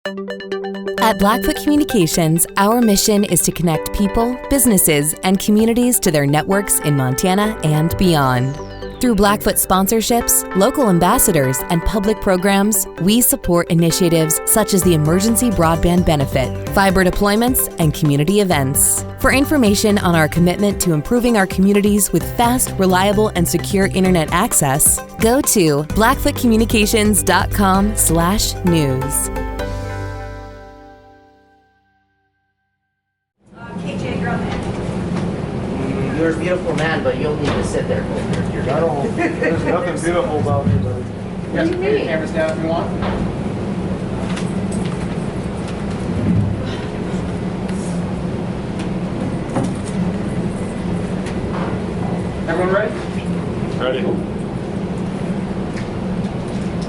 At Blackfoot Communications, our mission is to connect people, businesses, and communities to their networks in Montana and beyond. Through Blackfoot sponsorships, local ambassadors, and public programs, we support initiatives such as the Emergency Broadband Benefit, fiber deployments, and community events. For information on our commitment to improving our communities with fast, reliable, and secure internet access, go to blackfootcommunications.com/news. You're a beautiful man, but you'll need to sit there. There's nothing beautiful about you, buddy. What do you mean? Cameras down if you want. Everyone ready? Ready.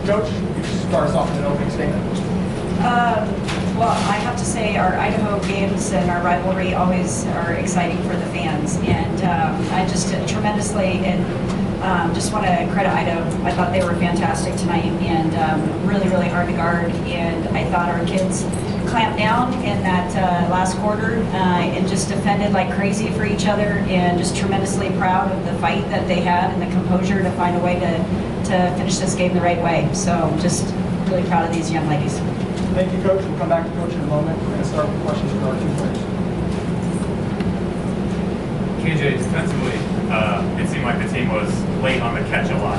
Coach, you start us off with an opening statement. Well, I have to say our Idaho games and our rivalry always are exciting for the fans, and I just tremendously just want to credit Idaho. I thought they were fantastic tonight and really, really hard to guard, and I thought our kids clamped down in that last quarter and just defended like crazy for each other, and just tremendously proud of the fight that they had and the composure to find a way to finish this game the right way. So just really proud of these young ladies. Thank you, Coach. We'll come back to Coach in a moment. We're going to start with questions for our two players. KJ, defensively, it seemed like the team was late on the catch a lot,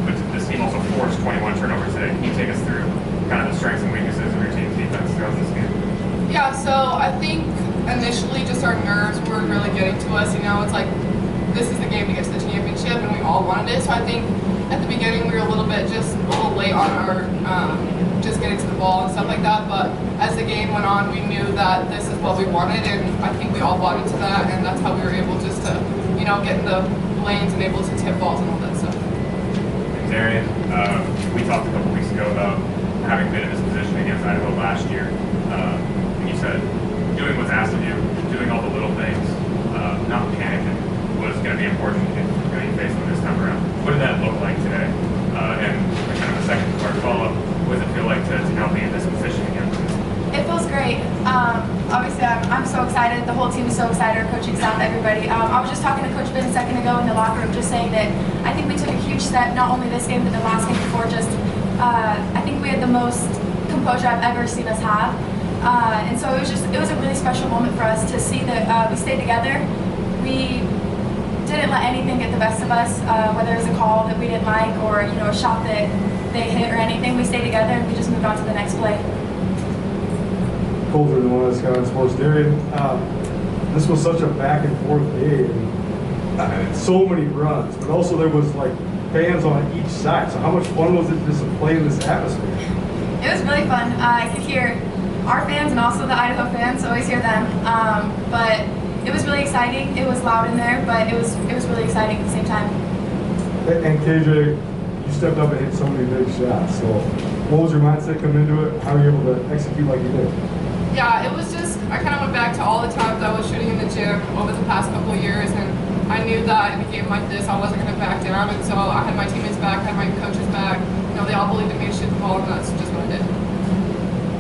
but this team also forced 21 turnovers today. Can you take us through kind of the strengths and weaknesses of your team's defense throughout this game? Yeah, so I think initially just our nerves were really getting to us. You know, it's like this is the game to get to the championship, and we all wanted it. So I think at the beginning we were a little late on our just getting to the ball and stuff like that, but as the game went on, we knew that this is what we wanted, and I think we all bought into that, and that's how we were able just to, you know, get in the lanes and able to tip balls and all that stuff. Darian, we talked a couple weeks ago about having been in this position against Idaho last year, and you said doing what's asked of you, doing all the little things, not panicking, was going to be important if you're going to face them this time around. What did that look like today? And kind of a second part follow-up, what does it feel like to now be in this position again? It feels great. Obviously, I'm so excited. The whole team is so excited. Our coaching staff, everybody. I was just talking to Coach Ben a second ago in the locker room, just saying that I think we took a huge step, not only this game, but the last game before. I think we had the most composure I've ever seen us have. And so it was a really special moment for us to see that we stayed together. We didn't let anything get the best of us, whether it was a call that we didn't like or a shot that they hit or anything. We stayed together and we just moved on to the next play. Colder than one of the Skyline Sports. Darian, this was such a back and forth game. So many runs, but also there was like fans on each side. So how much fun was it just to play in this atmosphere? It was really fun. I could hear our fans and also the Idaho fans, always hear them. But it was really exciting. It was loud in there, but it was really exciting at the same time. And KJ, you stepped up and hit so many big shots. So what was your mindset coming into it? How were you able to execute like you did? Yeah, it was just, I kind of went back to all the times I was shooting in the gym over the past couple of years, and I knew that in a game like this I wasn't going to back down, and so I had my teammates back, I had my coaches back. You know, they all believed in me to shoot the ball, and that's just what I did.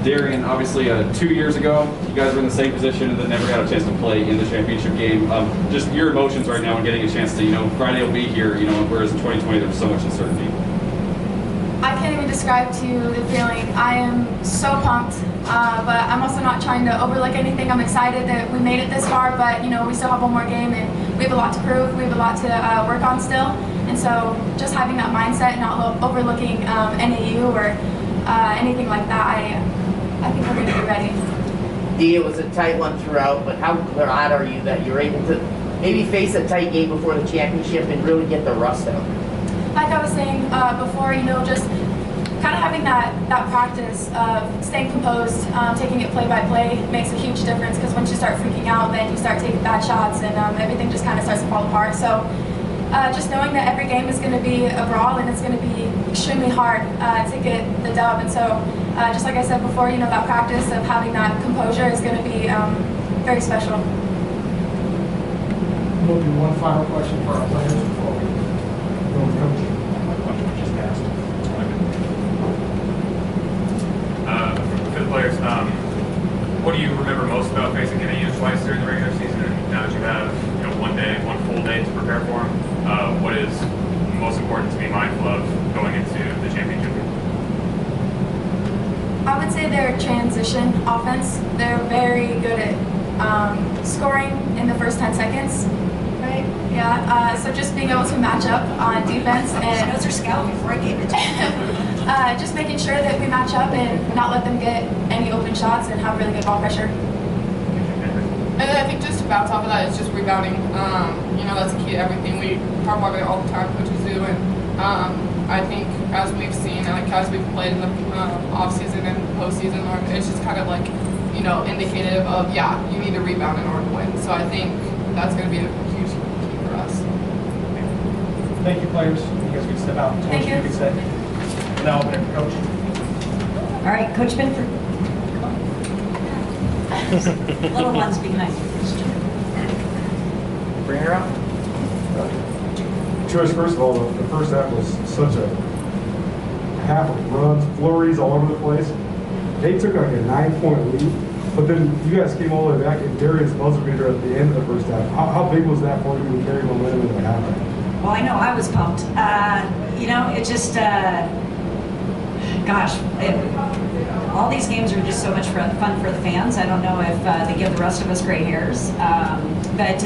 Darian, obviously 2 years ago, you guys were in the same position and then never got a chance to play in the championship game. Just your emotions right now and getting a chance to, Friday will be here, whereas in 2020 there was so much uncertainty. I can't even describe to you the feeling. I am so pumped, but I'm also not trying to overlook anything. I'm excited that we made it this far, but we still have one more game and we have a lot to prove. We have a lot to work on still, and so just having that mindset and not overlooking NAU or anything like that, I think we're going to be ready. Dee, it was a tight one throughout, but how glad are you that you're able to maybe face a tight game before the championship and really get the rust out? Like I was saying before, just kind of having that practice of staying composed, taking it play by play makes a huge difference, because once you start freaking out, then you start taking bad shots and everything just kind of starts to fall apart. So just knowing that every game is going to be a brawl and it's going to be extremely hard to get the dub. And so just like I said before, that practice of having that composure is going to be very special. We'll do one final question for our players before we go with Coach. Just asked. For players, what do you remember most about facing NAU twice during the regular season? And now that you have one full day to prepare for them, what is most important to be mindful of going into the championship game? I would say their transition offense. They're very good at scoring in the first 10 seconds. Right? Yeah. So just being able to match up on defense and Those are scout before I gave it to you. just making sure that we match up and not let them get any open shots and have really good ball pressure. And then I think just to bounce off of that is just rebounding. That's the key to everything. We talk about it all the time, coaches do, and I think as we've seen, and like as we've played in the off season and postseason, it's just kind of like indicative of you need to rebound in order to win. So I think that's going to be a huge key for us. Thank you, players. You guys can step out. Thank you. Now open it for coach. All right, Coach Binford. Little ones behind you. Bring her out. Trish, first of all, the first half was such a half of runs, flurries all over the place. They took like a 9-point lead, but then you guys came all the way back and Darian's buzzer beater at the end of the first half. How big was that for you to carry momentum into the halftime? Well, I know I was pumped. It just, all these games are just so much fun for the fans. I don't know if they give the rest of us gray hairs, but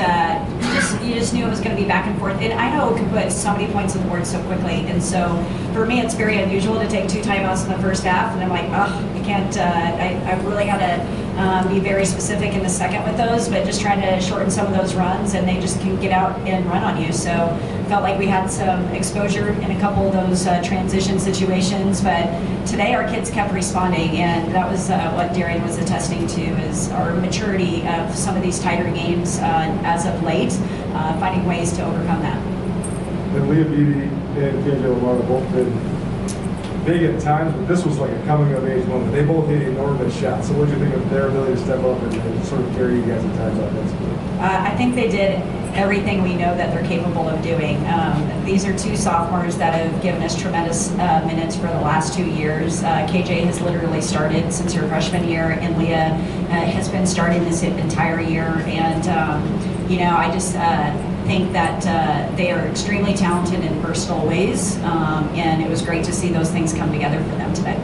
you just knew it was going to be back and forth. And Idaho can put so many points on the board so quickly, and so for me, it's very unusual to take 2 timeouts in the first half, and I'm like, I can't. I really had to be very specific in the second with those, but just trying to shorten some of those runs, and they just can get out and run on you. So felt like we had some exposure in a couple of those transition situations, but today our kids kept responding, and that was what Darian was attesting to, is our maturity of some of these tighter games as of late, finding ways to overcome that. And Leah Beatty and KJ Limardo both been big at times, but this was like a coming of age moment. They both hit enormous shots. So what did you think of their ability to step up and sort of carry you guys at times offensively? I think they did everything we know that they're capable of doing. These are 2 sophomores that have given us tremendous minutes for the last 2 years. KJ has literally started since her freshman year, and Leah has been starting this entire year. And I just think that they are extremely talented in versatile ways, and it was great to see those things come together for them today.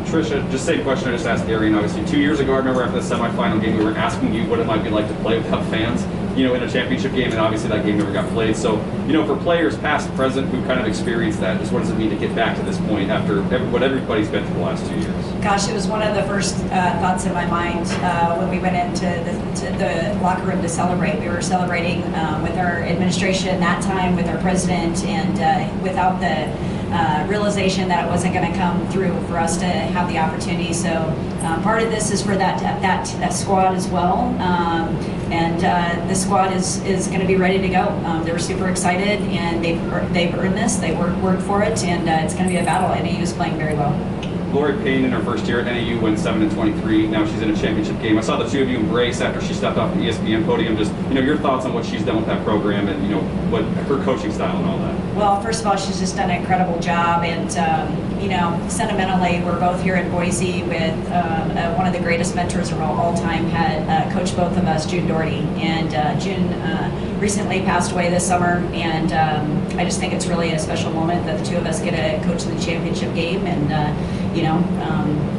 Tricia, just same question I just asked Darian. Obviously, 2 years ago, I remember after the semifinal game, we were asking you what it might be like to play without fans, in a championship game, and obviously that game never got played. So, for players past, present, who kind of experienced that, just what does it mean to get back to this point after what everybody's been through the last 2 years? Gosh, it was one of the first thoughts in my mind when we went into the locker room to celebrate. We were celebrating with our administration that time, with our president, and without the realization that it wasn't going to come through for us to have the opportunity. So part of this is for that squad as well, and the squad is going to be ready to go. They were super excited, and they've earned this. They worked for it, and it's going to be a battle. NAU is playing very well. Lori Payne in her first year at NAU went 7-23. Now she's in a championship game. I saw the 2 of you embrace after she stepped off the ESPN podium. Just your thoughts on what she's done with that program and what her coaching style and all that. Well, first of all, she's just done an incredible job, and sentimentally, we're both here in Boise with one of the greatest mentors of all time. Had coached both of us, June Doherty, and June recently passed away this summer, and I just think it's really a special moment that the 2 of us get to coach the championship game, and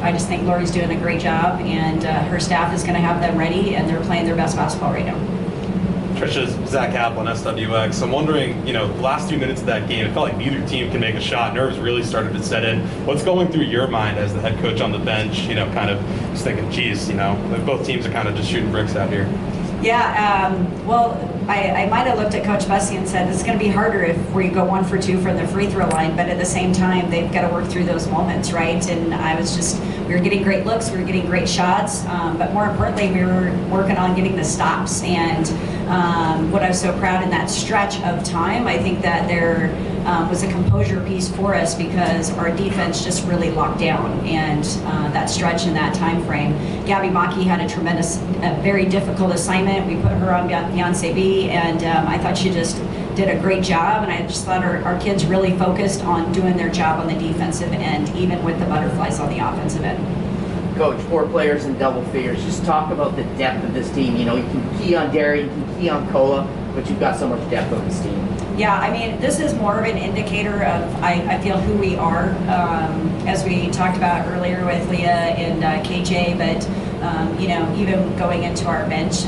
I just think Lori's doing a great job, and her staff is going to have them ready, and they're playing their best basketball right now. Tricia's Zach Kaplan, SWX. I'm wondering, the last 2 minutes of that game, it felt like neither team can make a shot. Nerves really started to set in. What's going through your mind as the head coach on the bench, kind of just thinking, geez, both teams are kind of just shooting bricks out here? Yeah, well, I might have looked at Coach Bussey and said, it's going to be harder if we go 1 for 2 from the free throw line, but at the same time, they've got to work through those moments, right? And we were getting great looks, we were getting great shots, but more importantly, we were working on getting the stops. And what I was so proud in that stretch of time, I think that there was a composure piece for us because our defense just really locked down, and that stretch in that time frame. Gabby Maki had a very difficult assignment. We put her on Beyonce Bea, and I thought she just did a great job, and I just thought our kids really focused on doing their job on the defensive end, even with the butterflies on the offensive end. Coach, 4 players in double figures. Just talk about the depth of this team. You know, you can key on Darian, you can key on Kola, but you've got so much depth on this team. Yeah, I mean, this is more of an indicator of, I feel, who we are, as we talked about earlier with Leah and KJ, but, you know, even going into our bench,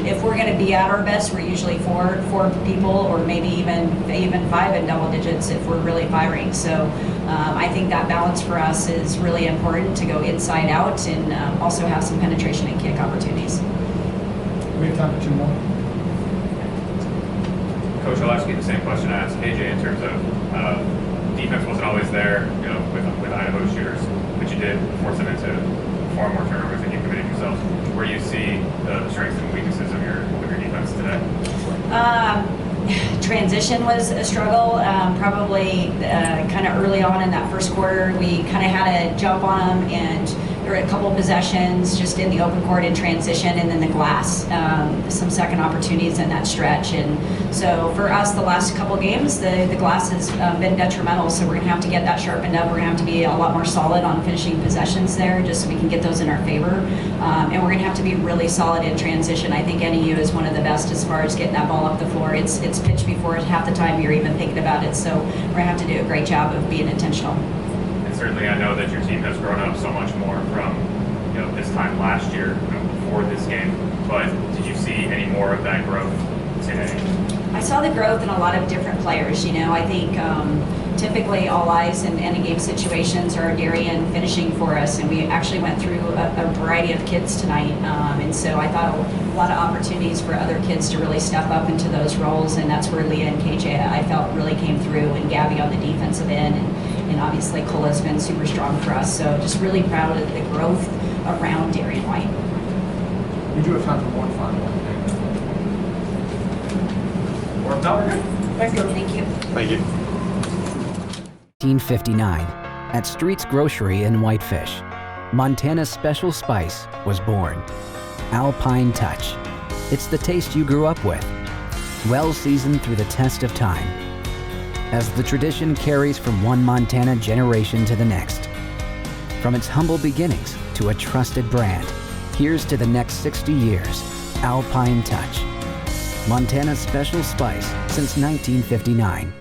if we're going to be at our best, we're usually four people, or maybe even 5 in double digits if we're really firing. So I think that balance for us is really important, to go inside out and also have some penetration and kick opportunities. We have time for 2 more. Coach, I'll ask you the same question I asked KJ in terms of defense wasn't always there, you know, with Idaho shooters, but you did force them into far more turnovers than you committed yourself. Where do you see the strengths and weaknesses of your defense today? Transition was a struggle, probably kind of early on in that first quarter. We kind of had a jump on them, and there were a couple of possessions just in the open court in transition, and then the glass, some second opportunities in that stretch. And so for us, the last couple of games, the glass has been detrimental, so we're going to have to get that sharpened up. We're going to have to be a lot more solid on finishing possessions there, just so we can get those in our favor. And we're going to have to be really solid in transition. I think NEU is one of the best as far as getting that ball up the floor. It's pitched before half the time you're even thinking about it, so we're going to have to do a great job of being intentional. Certainly, I know that your team has grown up so much more from, you know, this time last year, you know, before this game. But did you see any more of that growth today? I saw the growth in a lot of different players. You know, I think typically all eyes in end of game situations are Darian finishing for us, and we actually went through a variety of kids tonight. And so I thought a lot of opportunities for other kids to really step up into those roles, and that's where Leah and KJ, I felt, really came through, and Gabby on the defensive end. And obviously Cola's been super strong for us, so just really proud of the growth around Darian White. We do have time for one final one. Or if not, we're good. Thanks, Coach. Thank you. Thank you. 1959, at Street's Grocery in Whitefish, Montana's special spice was born. Alpine Touch. It's the taste you grew up with, well seasoned through the test of time, as the tradition carries from one Montana generation to the next. From its humble beginnings to a trusted brand, here's to the next 60 years. Alpine Touch. Montana's special spice since 1959.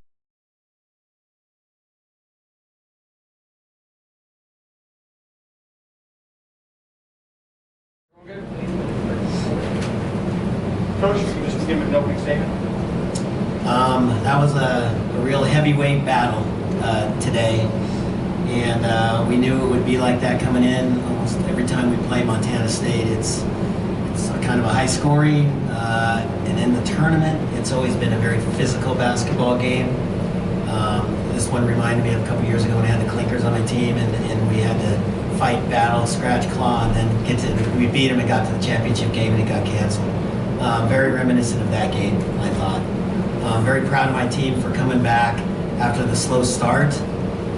Coach, you can just give an opening statement. That was a real heavyweight battle today, and we knew it would be like that coming in. Almost every time we play Montana State, it's kind of a high scoring, and in the tournament, it's always been a very physical basketball game. This one reminded me of a couple years ago when I had the Clinkers on my team, and we had to fight, battle, scratch, claw, and then we beat them and got to the championship game, and it got canceled. Very reminiscent of that game, I thought. I'm very proud of my team for coming back after the slow start.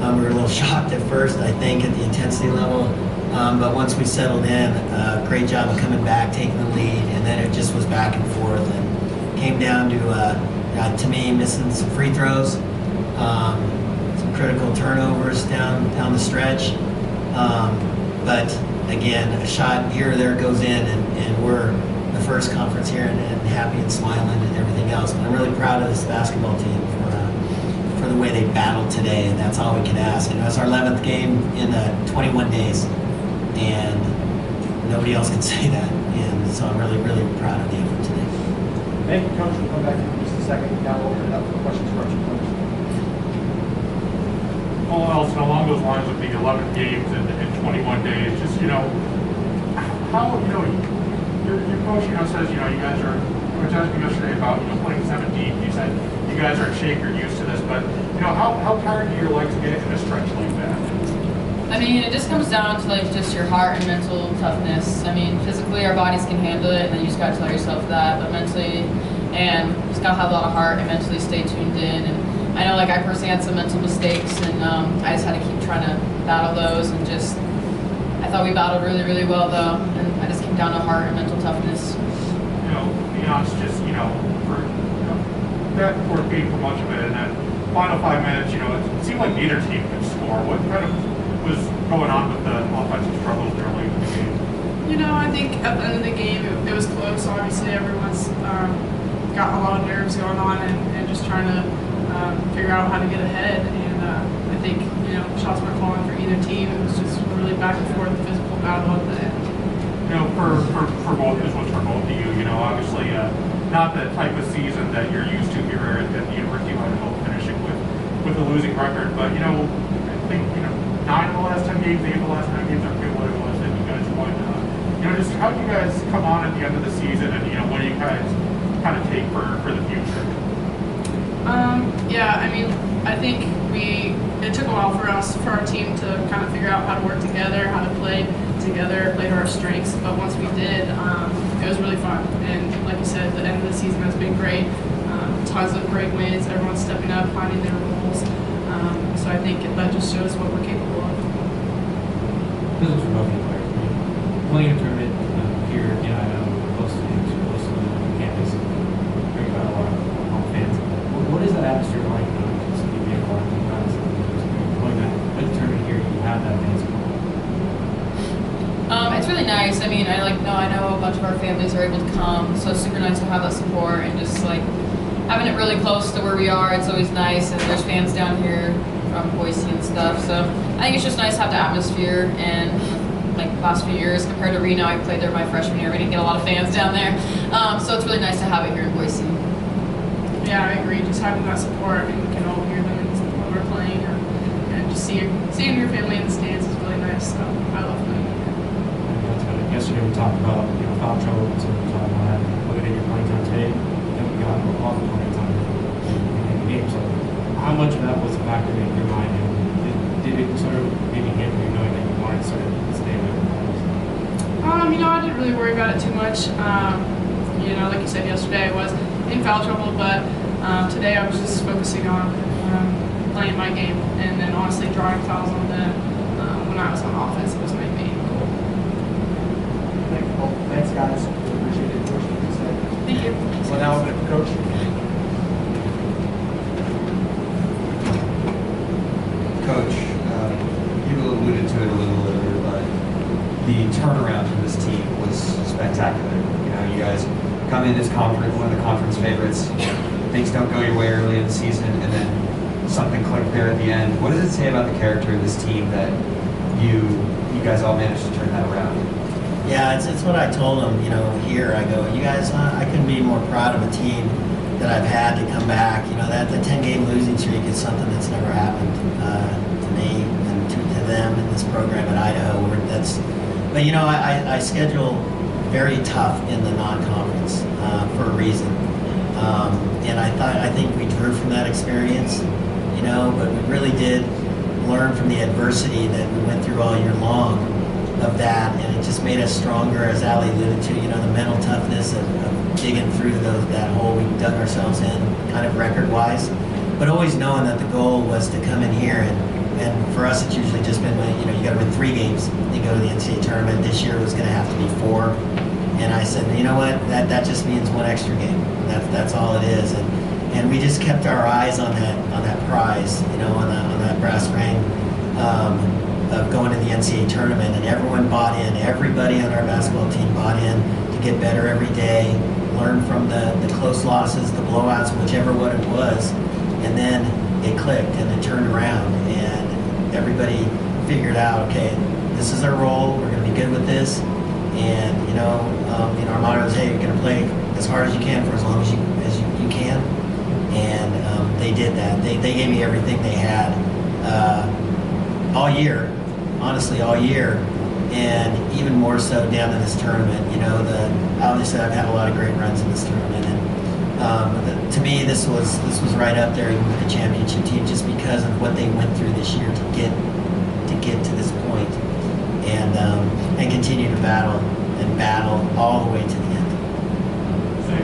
We were a little shocked at first, I think, at the intensity level. But once we settled in, great job of coming back, taking the lead, and then it just was back and forth, and came down to me, missing some free throws, some critical turnovers down the stretch. But again, a shot here or there goes in, and we're the first conference here, and happy and smiling and everything else. But I'm really proud of this basketball team for the way they battled today, and that's all we can ask. And it was our 11th game in 21 days, and nobody else can say that. And so I'm really, really proud of the effort today. Thank you, Coach. We'll come back in just a second. Now we'll open it up for questions for our two coaches. Well, Allison, along those lines with the 11 games in 21 days, just, how, your coach, says, you guys are, we were talking yesterday about, playing 7 deep. You said you guys are in shape, you're used to this, but, how tired do your legs get in a stretch like that? I mean, it just comes down to, just your heart and mental toughness. I mean, physically, our bodies can handle it, and then you just gotta tell yourself that, but mentally, and just gotta have a lot of heart and mentally stay tuned in. And I know, I personally had some mental mistakes, and I just had to keep trying to battle those, and I thought we battled really, really well, though, and I just came down to heart and mental toughness. Beyond just, for that court game for much of it, and then final 5 minutes, it seemed like neither team could score. What kind of was going on with the offensive struggles early? at the end of the game, it was close. Obviously, everyone's got a lot of nerves going on and just trying to figure out how to get ahead. And I think, shots were falling for either team. It was just a really back and forth physical battle at the end. For both, this was for both of you, obviously not the type of season that you're used to here at the University of Idaho, finishing with a losing record. But, I think, 9 of the last 10 games, 8 of the last 9 games are what it was that you guys won. Just how do you guys come on at the end of the season and, what do you guys kind of take for the future? Yeah, I think it took a while for our team to kind of figure out how to work together, how to play together, play to our strengths. But once we did, it was really fun. And like you said, the end of the season has been great. Tons of great wins, everyone's stepping up, finding their roles. So I think that just shows what we're capable of. This was a rugby player. Playing a tournament here in Idaho, close to the campus, bring about a lot of home fans. What is that atmosphere like? Just to be a part of the class, playing that tournament here, you have that fan support. It's really nice. I know a bunch of our families are able to come, so it's super nice to have that support and just having it really close to where we are. It's always nice, and there's fans down here from Boise and stuff. So I think it's just nice to have the atmosphere. And last few years compared to Reno, I played there my freshman year. We didn't get a lot of fans down there, so it's really nice to have it here in Boise. Yeah, I agree. Just having that support, and we can all hear them when we're playing, and just seeing your family in the stands is really nice. So I love playing. Yesterday we talked about foul trouble, so we talked about that. Looking at your playing time today, we got a lot of playing time in the game. So how much of that was a factor in your mind, and did it sort of maybe hamper you knowing that you wanted to sort of stay away from that? I didn't really worry about it too much. Like you said yesterday, I was in foul trouble, but today I was just focusing on playing my game, and then honestly drawing fouls on them when I was on offense was my main goal. Thanks, guys. Appreciate it. Thank you. So now I'm going to coach. Coach, you alluded to it a little earlier, but the turnaround for this team was spectacular. You guys come in as one of the conference favorites. Things don't go your way early in the season, and then something clicked there at the end. What does it say about the character of this team that you guys all managed to turn that around? Yeah, it's what I told them, here. I go, you guys, I couldn't be more proud of a team that I've had to come back. That the 10-game losing streak is something that's never happened to me and to them in this program at Idaho. But I schedule very tough in the non-conference for a reason. And I think we drew from that experience, but we really did learn from the adversity that we went through all year long of that, and it just made us stronger, as Allie alluded to, the mental toughness of digging through that hole we dug ourselves in, kind of record-wise, but always knowing that the goal was to come in here, and for us it's usually just been, you got to win 3 games to go to the NCAA tournament. This year was going to have to be 4, and I said, you know what, that just means 1 extra game. That's all it is, and we just kept our eyes on that prize, on that brass ring. Of going to the NCAA tournament, and everyone bought in. Everybody on our basketball team bought in to get better every day, learn from the close losses, the blowouts, whichever what it was, and then it clicked and it turned around, and everybody figured out, okay, this is our role. We're going to be good with this, and our motto is, hey, you're going to play as hard as you can for as long as you can, and they did that. They gave me everything they had. All year, honestly, all year, and even more so down in this tournament. Obviously I've had a lot of great runs in this tournament, and to me this was right up there even with the championship team, just because of what they went through this year to get to this point, and continue to battle all the way to the end.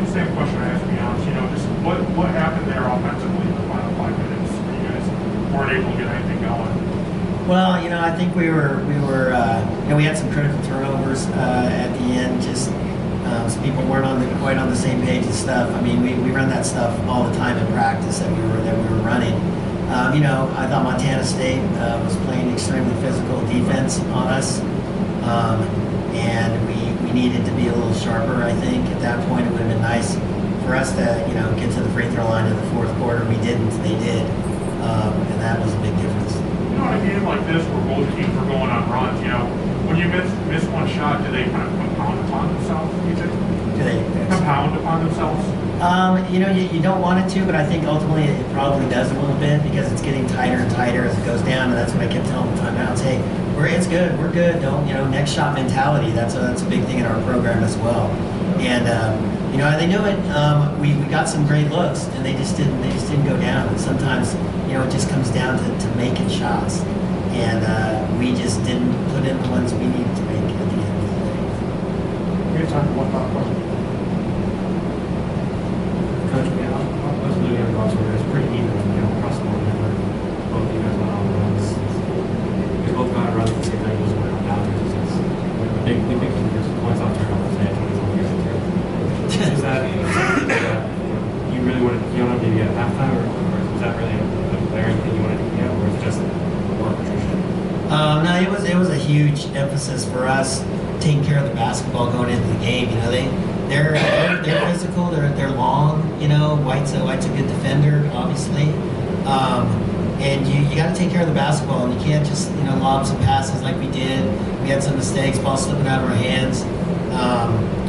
Same question I asked Beyonce. Just what happened there offensively in the final 5 minutes? You guys weren't able to get anything going. Well, I think we had some critical turnovers at the end. Just some people weren't quite on the same page and stuff. We run that stuff all the time in practice that we were running. I thought Montana State was playing extremely physical defense on us, and we we needed to be a little sharper, I think. At that point, it would have been nice for us to, get to the free throw line in the fourth quarter. We didn't, they did. And that was a big difference. You know, in a game like this where both teams were going on runs, when you miss one shot, do they kind of compound upon themselves, do you think? Do they compound upon themselves? You don't want it to, but I think ultimately it probably does a little bit because it's getting tighter and tighter as it goes down, and that's what I kept telling the timeouts. Hey, it's good, we're good. Don't, next shot mentality. That's a big thing in our program as well. And they knew it. We got some great looks, and they just didn't go down. And sometimes, it just comes down to making shots, and we just didn't put in the ones we needed to make at the end of the day. We have time for one final question. Coach, I was looking at the box score. It's pretty even, across the board. Both of you guys went on runs. You both got runs at the same time. You just went on down. We picked points off turnovers. They had 21 years of turnovers. Is that you really wanted to on maybe at halftime, or was that really a glaring thing you wanted to get, or was it just more Tricia? No, it was a huge emphasis for us taking care of the basketball going into the game. They're physical. They're long. White's a good defender, obviously. And you got to take care of the basketball, and you can't just lob some passes like we did. We had some mistakes, ball slipping out of our hands.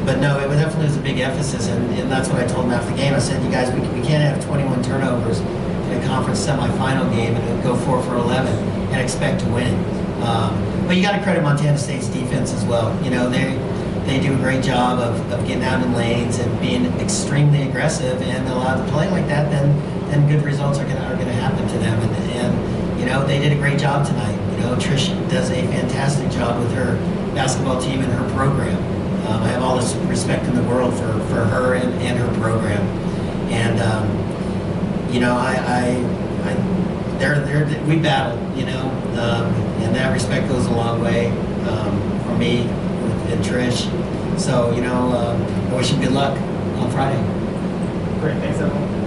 But no, it definitely was a big emphasis, and that's what I told them after the game. I said, you guys, we can't have 21 turnovers in a conference semifinal game and go 4 for 11 and expect to win. But you got to credit Montana State's defense as well. They do a great job of getting out in lanes and being extremely aggressive, and allowed to play like that, then good results are gonna happen to them. And they did a great job tonight. Tricia does a fantastic job with her basketball team and her program. I have all this respect in the world for her and her program. And we battle, and that respect goes a long way for me and Trish. So, I wish you good luck on Friday. Great, thanks everyone.